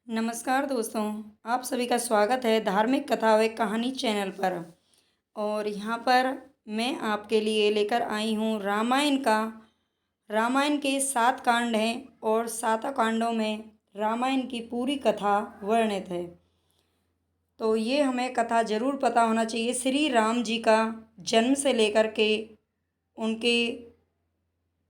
नमस्कार दोस्तों, आप सभी का स्वागत है धार्मिक कथा व कहानी चैनल पर। और यहाँ पर मैं आपके लिए लेकर आई हूँ रामायण के 7 कांड हैं और 7 कांडों में रामायण की पूरी कथा वर्णित है। तो ये हमें कथा ज़रूर पता होना चाहिए। श्री राम जी का जन्म से लेकर के उनके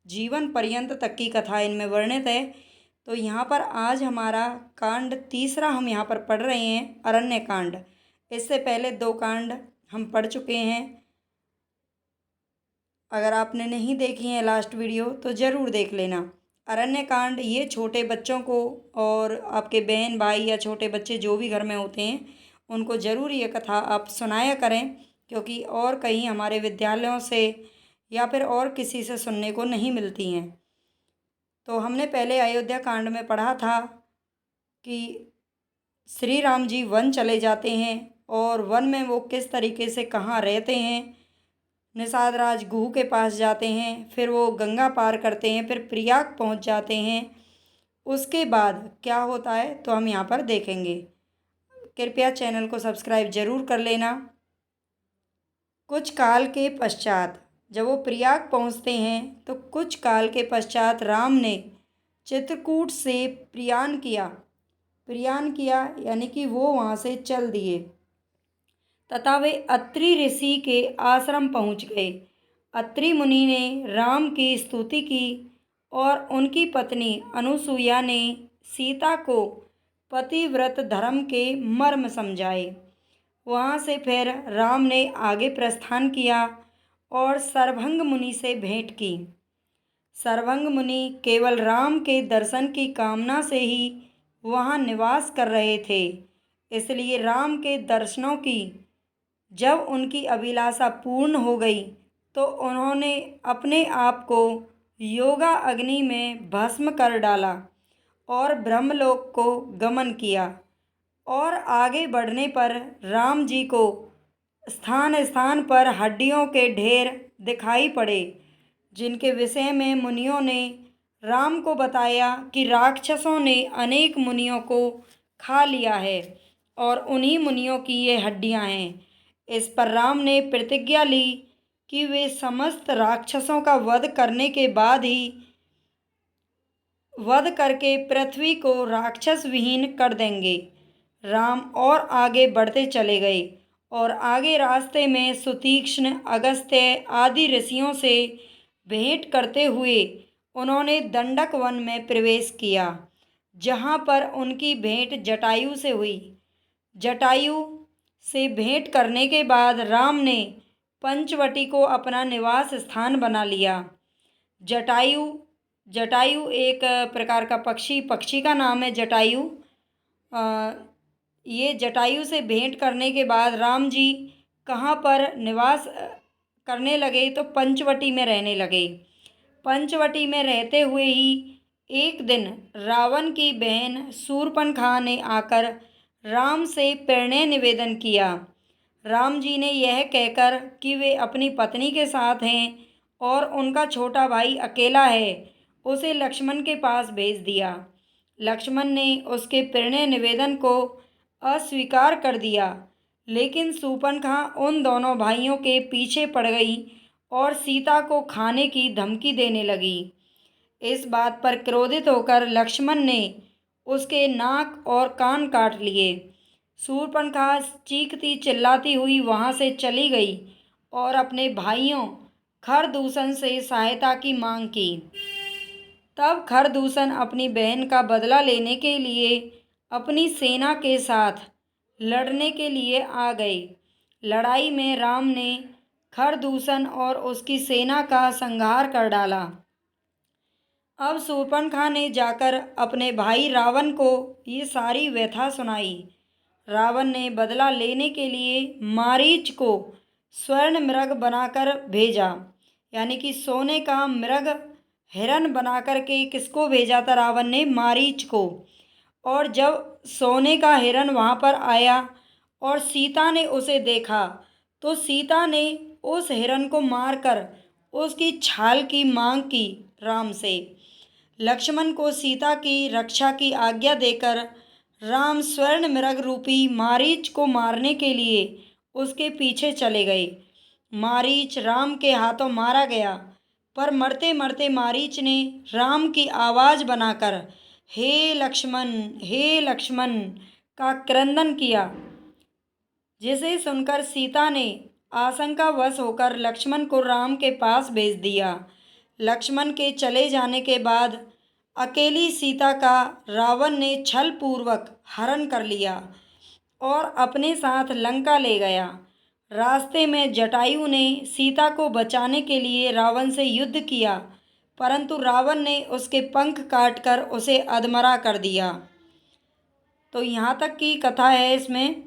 जीवन पर्यंत तक की कथा इनमें वर्णित है। तो यहाँ पर आज हमारा कांड तीसरा हम यहाँ पर पढ़ रहे हैं, अरण्य कांड। इससे पहले 2 कांड हम पढ़ चुके हैं। अगर आपने नहीं देखी है लास्ट वीडियो तो ज़रूर देख लेना। अरण्य कांड ये छोटे बच्चों को और आपके बहन भाई या छोटे बच्चे जो भी घर में होते हैं उनको ज़रूर ये कथा आप सुनाया करें, क्योंकि और कहीं हमारे विद्यालयों से या फिर और किसी से सुनने को नहीं मिलती हैं। तो हमने पहले अयोध्या कांड में पढ़ा था कि श्री राम जी वन चले जाते हैं और वन में वो किस तरीके से कहाँ रहते हैं। निषाद राज गुह के पास जाते हैं, फिर वो गंगा पार करते हैं, फिर प्रयाग पहुंच जाते हैं। उसके बाद क्या होता है तो हम यहाँ पर देखेंगे। कृपया चैनल को सब्सक्राइब जरूर कर लेना। कुछ काल के पश्चात जब वो प्रयाग पहुंचते हैं तो कुछ काल के पश्चात राम ने चित्रकूट से प्रयाण किया यानी कि वो वहाँ से चल दिए तथा वे अत्रि ऋषि के आश्रम पहुँच गए। अत्रि मुनि ने राम की स्तुति की और उनकी पत्नी अनुसुईया ने सीता को पतिव्रत धर्म के मर्म समझाए। वहाँ से फिर राम ने आगे प्रस्थान किया और सरभंग मुनि से भेंट की। सरभंग मुनि केवल राम के दर्शन की कामना से ही वहाँ निवास कर रहे थे, इसलिए राम के दर्शनों की जब उनकी अभिलाषा पूर्ण हो गई तो उन्होंने अपने आप को योगा अग्नि में भस्म कर डाला और ब्रह्मलोक को गमन किया। और आगे बढ़ने पर राम जी को स्थान स्थान पर हड्डियों के ढेर दिखाई पड़े, जिनके विषय में मुनियों ने राम को बताया कि राक्षसों ने अनेक मुनियों को खा लिया है और उन्हीं मुनियों की ये हड्डियां हैं। इस पर राम ने प्रतिज्ञा ली कि वे समस्त राक्षसों का वध करने के बाद ही वध करके पृथ्वी को राक्षस विहीन कर देंगे। राम और आगे बढ़ते चले गए और आगे रास्ते में सुतीक्ष्ण, अगस्त्य आदि ऋषियों से भेंट करते हुए उन्होंने दंडक वन में प्रवेश किया, जहाँ पर उनकी भेंट जटायु से हुई। जटायु से भेंट करने के बाद राम ने पंचवटी को अपना निवास स्थान बना लिया। जटायु एक प्रकार का पक्षी का नाम है जटायु। ये जटायु से भेंट करने के बाद राम जी कहाँ पर निवास करने लगे तो पंचवटी में रहने लगे। पंचवटी में रहते हुए ही एक दिन रावण की बहन शूर्पणखा ने आकर राम से प्रणय निवेदन किया। राम जी ने यह कहकर कि वे अपनी पत्नी के साथ हैं और उनका छोटा भाई अकेला है, उसे लक्ष्मण के पास भेज दिया। लक्ष्मण ने उसके प्रणय निवेदन को अस्वीकार कर दिया, लेकिन शूर्पणखा उन दोनों भाइयों के पीछे पड़ गई और सीता को खाने की धमकी देने लगी। इस बात पर क्रोधित होकर लक्ष्मण ने उसके नाक और कान काट लिए। शूर्पणखा चीखती चिल्लाती हुई वहाँ से चली गई और अपने भाइयों खरदूषण से सहायता की मांग की। तब खरदूषण अपनी बहन का बदला लेने के लिए अपनी सेना के साथ लड़ने के लिए आ गए। लड़ाई में राम ने खरदूषण और उसकी सेना का संहार कर डाला। अब शूर्पणखा ने जाकर अपने भाई रावण को ये सारी व्यथा सुनाई। रावण ने बदला लेने के लिए मारीच को स्वर्ण मृग बनाकर भेजा, यानी कि सोने का मृग हिरण बनाकर के किसको भेजा था रावण ने? मारीच को। और जब सोने का हिरण वहाँ पर आया और सीता ने उसे देखा तो सीता ने उस हिरण को मारकर उसकी छाल की मांग की राम से। लक्ष्मण को सीता की रक्षा की आज्ञा देकर राम स्वर्ण मृग रूपी मारीच को मारने के लिए उसके पीछे चले गए। मारीच राम के हाथों मारा गया, पर मरते मरते मारीच ने राम की आवाज़ बनाकर हे लक्ष्मण का क्रंदन किया, जिसे सुनकर सीता ने आशंकावश होकर लक्ष्मण को राम के पास भेज दिया। लक्ष्मण के चले जाने के बाद अकेली सीता का रावण ने छल पूर्वक हरण कर लिया और अपने साथ लंका ले गया। रास्ते में जटायु ने सीता को बचाने के लिए रावण से युद्ध किया, परंतु रावण ने उसके पंख काटकर उसे अधमरा कर दिया। तो यहाँ तक की कथा है। इसमें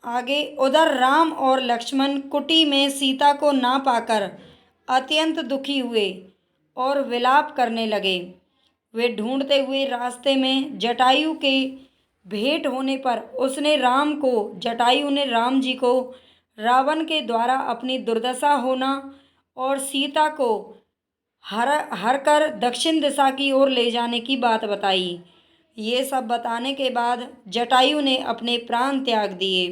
आगे उधर राम और लक्ष्मण कुटी में सीता को ना पाकर अत्यंत दुखी हुए और विलाप करने लगे। वे ढूंढते हुए रास्ते में जटायु के भेंट होने पर जटायु ने राम जी को रावण के द्वारा अपनी दुर्दशा होना और सीता को हर कर दक्षिण दिशा की ओर ले जाने की बात बताई। ये सब बताने के बाद जटायु ने अपने प्राण त्याग दिए।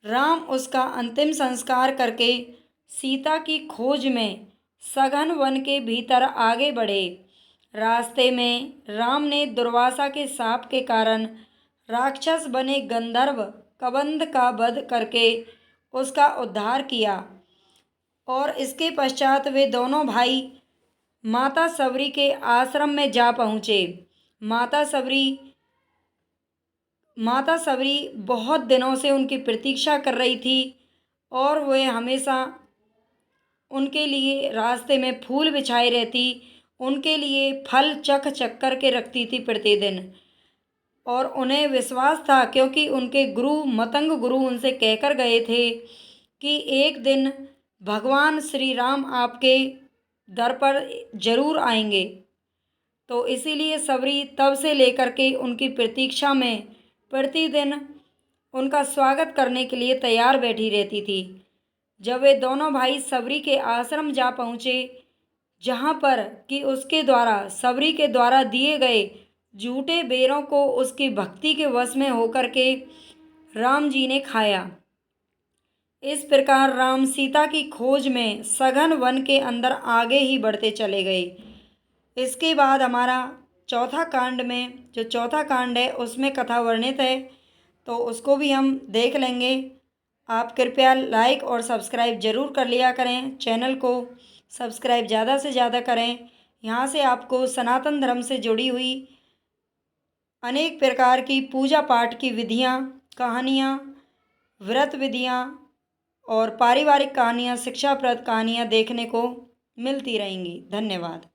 राम उसका अंतिम संस्कार करके सीता की खोज में सघन वन के भीतर आगे बढ़े। रास्ते में राम ने दुर्वासा के शाप के कारण राक्षस बने गंधर्व कबंध का वध करके उसका उद्धार किया और इसके पश्चात वे दोनों भाई माता सबरी के आश्रम में जा पहुँचे। माता सबरी बहुत दिनों से उनकी प्रतीक्षा कर रही थी और वे हमेशा उनके लिए रास्ते में फूल बिछाई रहती, उनके लिए फल चख चख कर के रखती थी प्रतिदिन। और उन्हें विश्वास था, क्योंकि उनके गुरु मतंग गुरु उनसे कहकर गए थे कि एक दिन भगवान श्री राम आपके दर पर जरूर आएंगे। तो इसीलिए सबरी तब से लेकर के उनकी प्रतीक्षा में प्रतिदिन उनका स्वागत करने के लिए तैयार बैठी रहती थी। जब वे दोनों भाई सबरी के आश्रम जा पहुँचे, जहाँ पर कि उसके द्वारा सबरी के द्वारा दिए गए झूठे बेरों को उसकी भक्ति के वश में होकर के राम जी ने खाया। इस प्रकार राम सीता की खोज में सघन वन के अंदर आगे ही बढ़ते चले गए। इसके बाद हमारा चौथा कांड है उसमें कथा वर्णित है, तो उसको भी हम देख लेंगे। आप कृपया लाइक और सब्सक्राइब ज़रूर कर लिया करें, चैनल को सब्सक्राइब ज़्यादा से ज़्यादा करें। यहाँ से आपको सनातन धर्म से जुड़ी हुई अनेक प्रकार की पूजा पाठ की विधियाँ, कहानियाँ, व्रत विधियाँ और पारिवारिक कहानियाँ, शिक्षाप्रद कहानियाँ देखने को मिलती रहेंगी। धन्यवाद।